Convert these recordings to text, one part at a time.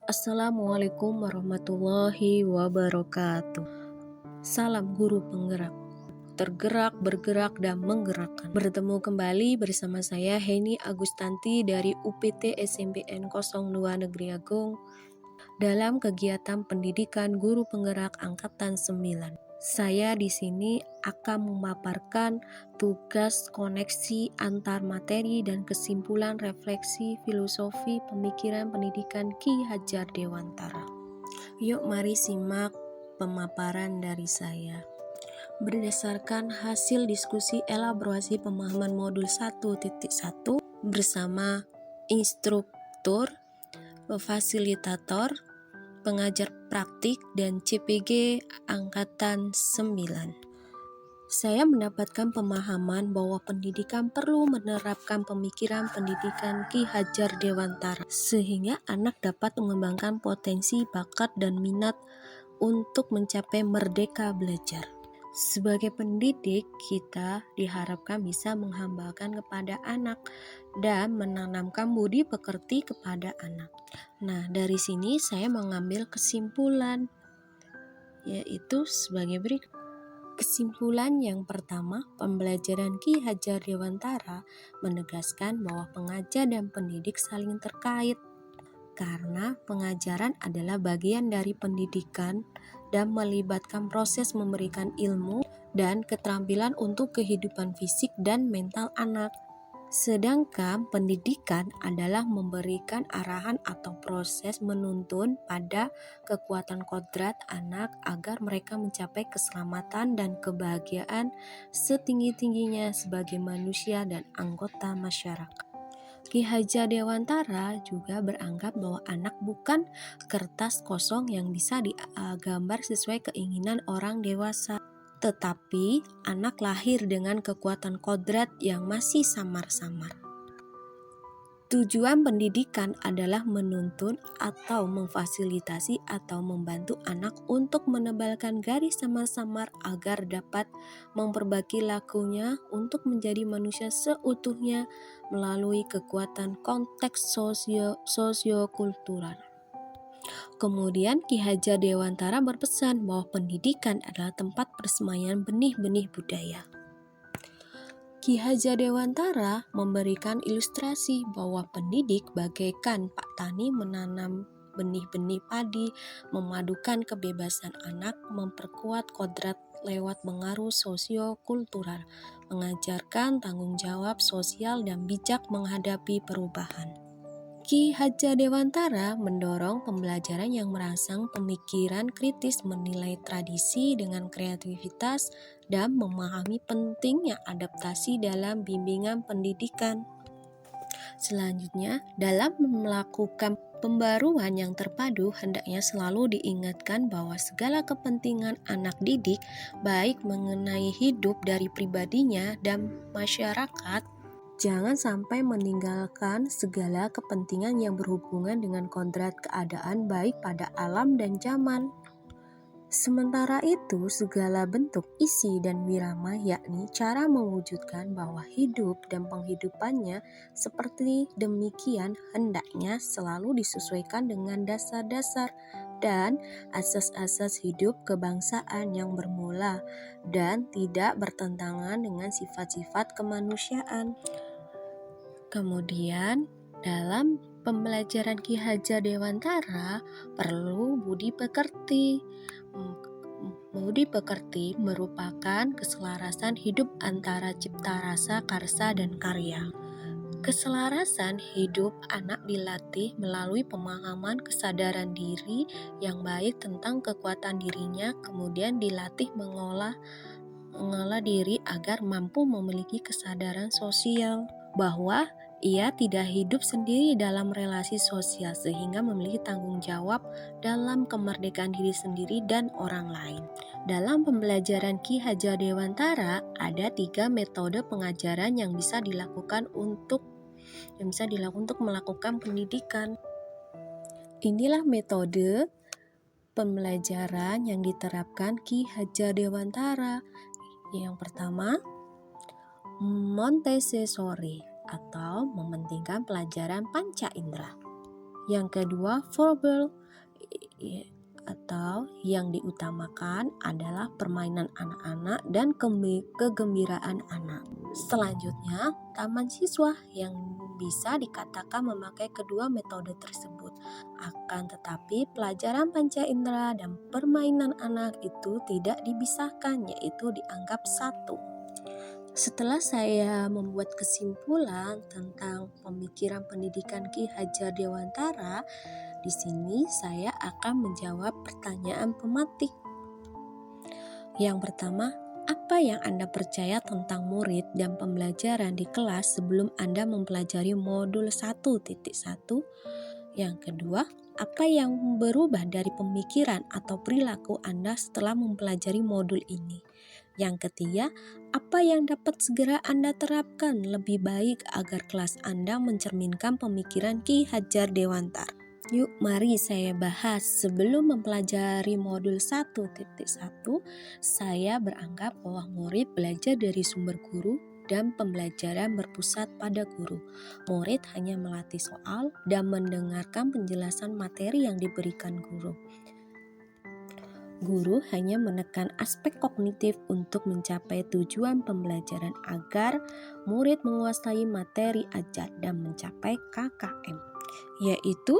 Assalamualaikum warahmatullahi wabarakatuh. Salam guru penggerak, tergerak, bergerak, dan menggerakkan. Bertemu kembali bersama saya Heni Agustanti dari UPT SMPN 02 Negeri Agung dalam kegiatan pendidikan guru penggerak angkatan 9. Saya di sini akan memaparkan tugas koneksi antar materi dan kesimpulan refleksi filosofi pemikiran pendidikan Ki Hajar Dewantara. Yuk mari simak pemaparan dari saya. Berdasarkan hasil diskusi elaborasi pemahaman modul 1.1 bersama instruktur, fasilitator, pengajar praktik, dan CPG Angkatan 9. Saya mendapatkan pemahaman bahwa pendidikan perlu menerapkan pemikiran pendidikan Ki Hajar Dewantara sehingga anak dapat mengembangkan potensi, bakat, dan minat untuk mencapai merdeka belajar. Sebagai pendidik, kita diharapkan bisa menghambakan kepada anak dan menanamkan budi pekerti kepada anak. Nah, dari sini saya mengambil kesimpulan, yaitu sebagai berikut. Kesimpulan yang pertama, pembelajaran Ki Hajar Dewantara menegaskan bahwa pengajar dan pendidik saling terkait, karena pengajaran adalah bagian dari pendidikan dan melibatkan proses memberikan ilmu dan keterampilan untuk kehidupan fisik dan mental anak. Sedangkan pendidikan adalah memberikan arahan atau proses menuntun pada kekuatan kodrat anak agar mereka mencapai keselamatan dan kebahagiaan setinggi-tingginya sebagai manusia dan anggota masyarakat. Ki Hajar Dewantara juga beranggap bahwa anak bukan kertas kosong yang bisa digambar sesuai keinginan orang dewasa, tetapi anak lahir dengan kekuatan kodrat yang masih samar-samar. Tujuan pendidikan adalah menuntun atau memfasilitasi atau membantu anak untuk menebalkan garis samar-samar agar dapat memperbaiki lakunya untuk menjadi manusia seutuhnya melalui kekuatan konteks sosiokultural. Kemudian Ki Hajar Dewantara berpesan bahwa pendidikan adalah tempat persemaian benih-benih budaya. Ki Hajar Dewantara memberikan ilustrasi bahwa pendidik bagaikan Pak Tani menanam benih-benih padi, memadukan kebebasan anak, memperkuat kodrat lewat pengaruh sosio-kultural, mengajarkan tanggung jawab sosial dan bijak menghadapi perubahan. Ki Hajar Dewantara mendorong pembelajaran yang merangsang pemikiran kritis, menilai tradisi dengan kreativitas, dan memahami pentingnya adaptasi dalam bimbingan pendidikan. Selanjutnya, dalam melakukan pembaruan yang terpadu, hendaknya selalu diingatkan bahwa segala kepentingan anak didik, baik mengenai hidup dari pribadinya dan masyarakat, jangan sampai meninggalkan segala kepentingan yang berhubungan dengan kodrat keadaan baik pada alam dan zaman. Sementara itu, segala bentuk isi dan wirama, yakni cara mewujudkan bahwa hidup dan penghidupannya seperti demikian, hendaknya selalu disesuaikan dengan dasar-dasar dan asas-asas hidup kebangsaan yang bermula dan tidak bertentangan dengan sifat-sifat kemanusiaan. Kemudian, dalam pembelajaran Ki Hajar Dewantara perlu budi pekerti. Budi pekerti merupakan keselarasan hidup antara cipta rasa, karsa, dan karya. Keselarasan hidup anak dilatih melalui pemahaman kesadaran diri yang baik tentang kekuatan dirinya, kemudian dilatih mengolah diri agar mampu memiliki kesadaran sosial, bahwa ia tidak hidup sendiri dalam relasi sosial sehingga memiliki tanggung jawab dalam kemerdekaan diri sendiri dan orang lain. Dalam pembelajaran Ki Hajar Dewantara ada 3 metode pengajaran yang bisa dilakukan untuk melakukan pendidikan. Inilah metode pembelajaran yang diterapkan Ki Hajar Dewantara. Yang pertama, Montessori atau mementingkan pelajaran panca indera. Yang kedua, verbal, atau yang diutamakan adalah permainan anak-anak dan kegembiraan anak. Selanjutnya, taman siswa yang bisa dikatakan memakai kedua metode tersebut. Akan tetapi, pelajaran panca indera dan permainan anak itu tidak dipisahkan, yaitu dianggap satu. Setelah saya membuat kesimpulan tentang pemikiran pendidikan Ki Hajar Dewantara, di sini saya akan menjawab pertanyaan pematik. Yang pertama, apa yang Anda percaya tentang murid dan pembelajaran di kelas sebelum Anda mempelajari modul 1.1? Yang kedua, apa yang berubah dari pemikiran atau perilaku Anda setelah mempelajari modul ini? Yang ketiga, apa yang dapat segera Anda terapkan lebih baik agar kelas Anda mencerminkan pemikiran Ki Hajar Dewantara? Yuk, mari saya bahas. Sebelum mempelajari modul 1.1, saya beranggap bahwa murid belajar dari sumber guru dan pembelajaran berpusat pada guru. Murid hanya melatih soal dan mendengarkan penjelasan materi yang diberikan guru. Guru hanya menekan aspek kognitif untuk mencapai tujuan pembelajaran agar murid menguasai materi ajar dan mencapai KKM, yaitu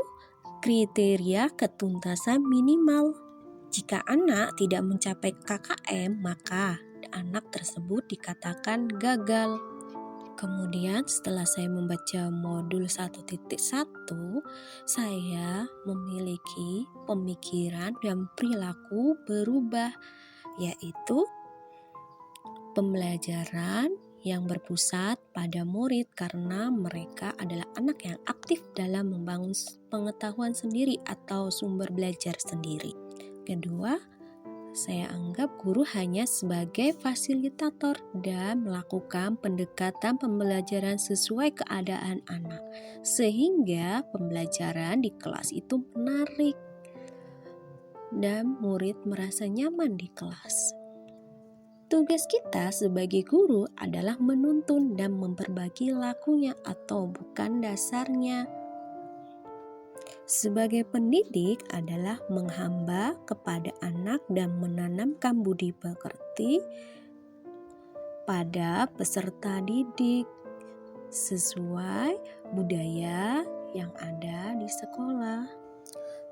kriteria ketuntasan minimal. Jika anak tidak mencapai KKM, maka anak tersebut dikatakan gagal. Kemudian setelah saya membaca modul 1.1, saya memiliki pemikiran dan perilaku berubah, yaitu pembelajaran yang berpusat pada murid karena mereka adalah anak yang aktif dalam membangun pengetahuan sendiri atau sumber belajar sendiri. Kedua, saya anggap guru hanya sebagai fasilitator dan melakukan pendekatan pembelajaran sesuai keadaan anak, sehingga pembelajaran di kelas itu menarik dan murid merasa nyaman di kelas. Tugas kita sebagai guru adalah menuntun dan memperbaiki lakunya atau bukan dasarnya. Sebagai pendidik adalah menghamba kepada anak dan menanamkan budi pekerti pada peserta didik sesuai budaya yang ada di sekolah.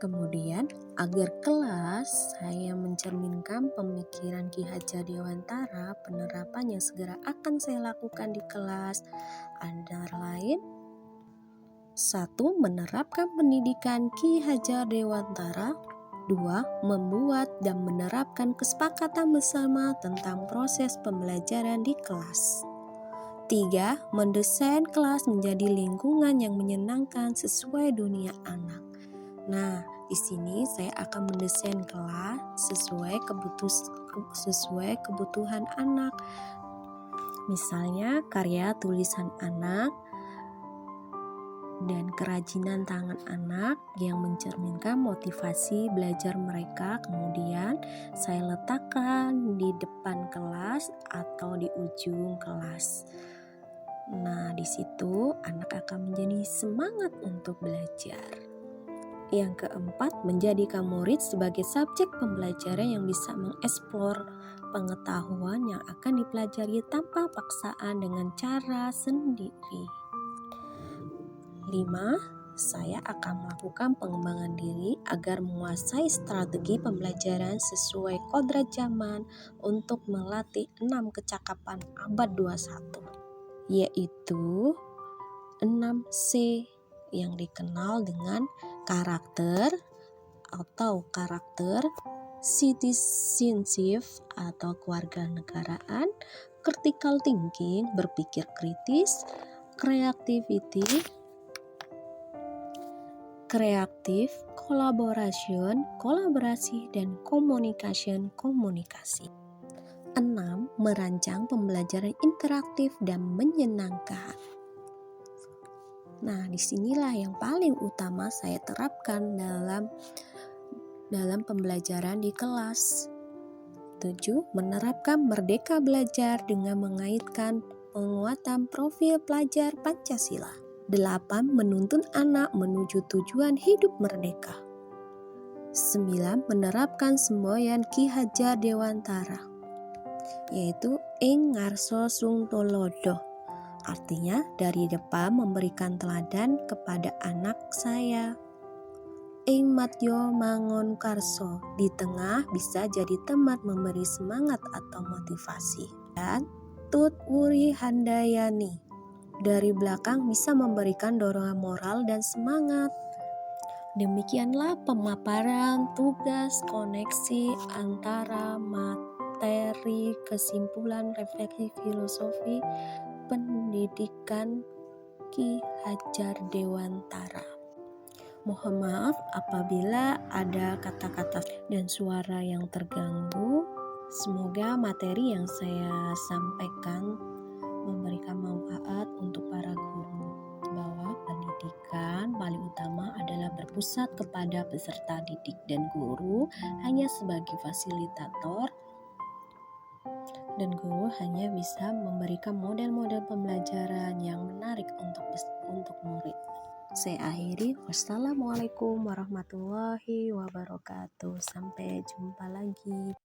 Kemudian, agar kelas saya mencerminkan pemikiran Ki Hajar Dewantara, penerapan yang segera akan saya lakukan di kelas antara lain: 1. Menerapkan pendidikan Ki Hajar Dewantara. 2. Membuat dan menerapkan kesepakatan bersama tentang proses pembelajaran di kelas. 3. Mendesain kelas menjadi lingkungan yang menyenangkan sesuai dunia anak. Nah, di sini saya akan mendesain kelas sesuai kebutuhan anak. Misalnya karya tulisan anak dan kerajinan tangan anak yang mencerminkan motivasi belajar mereka. Kemudian saya letakkan di depan kelas atau di ujung kelas. Nah, di situ anak akan menjadi semangat untuk belajar. Yang keempat, menjadikan murid sebagai subjek pembelajaran yang bisa mengeksplor pengetahuan yang akan dipelajari tanpa paksaan dengan cara sendiri. 5. Saya akan melakukan pengembangan diri agar menguasai strategi pembelajaran sesuai kodrat zaman untuk melatih 6 kecakapan abad 21, yaitu 6C yang dikenal dengan karakter atau karakter, citizenship atau kewarganegaraan, critical thinking, berpikir kritis, creativity, kreatif, kolaborasi, dan komunikasi. 6. Merancang pembelajaran interaktif dan menyenangkan. Nah, disinilah yang paling utama saya terapkan dalam pembelajaran di kelas. 7. Menerapkan merdeka belajar dengan mengaitkan penguatan profil pelajar Pancasila. 8. Menuntun anak menuju tujuan hidup merdeka. 9. Menerapkan semboyan Ki Hajar Dewantara, yaitu ing ngarso sung tolodo. Artinya dari depan memberikan teladan kepada anak saya. Ing matyo mangon karso, di tengah bisa jadi teman memberi semangat atau motivasi. Dan tut wuri handayani, dari belakang bisa memberikan dorongan moral dan semangat. Demikianlah pemaparan tugas koneksi antara materi, kesimpulan, refleksi filosofi pendidikan Ki Hajar Dewantara. Mohon maaf apabila ada kata-kata dan suara yang terganggu. Semoga materi yang saya sampaikan memberikan manfaat untuk para guru, bahwa pendidikan paling utama adalah berpusat kepada peserta didik dan guru hanya sebagai fasilitator, dan guru hanya bisa memberikan model-model pembelajaran yang menarik untuk murid. Saya akhiri. Wassalamualaikum warahmatullahi wabarakatuh. Sampai jumpa lagi.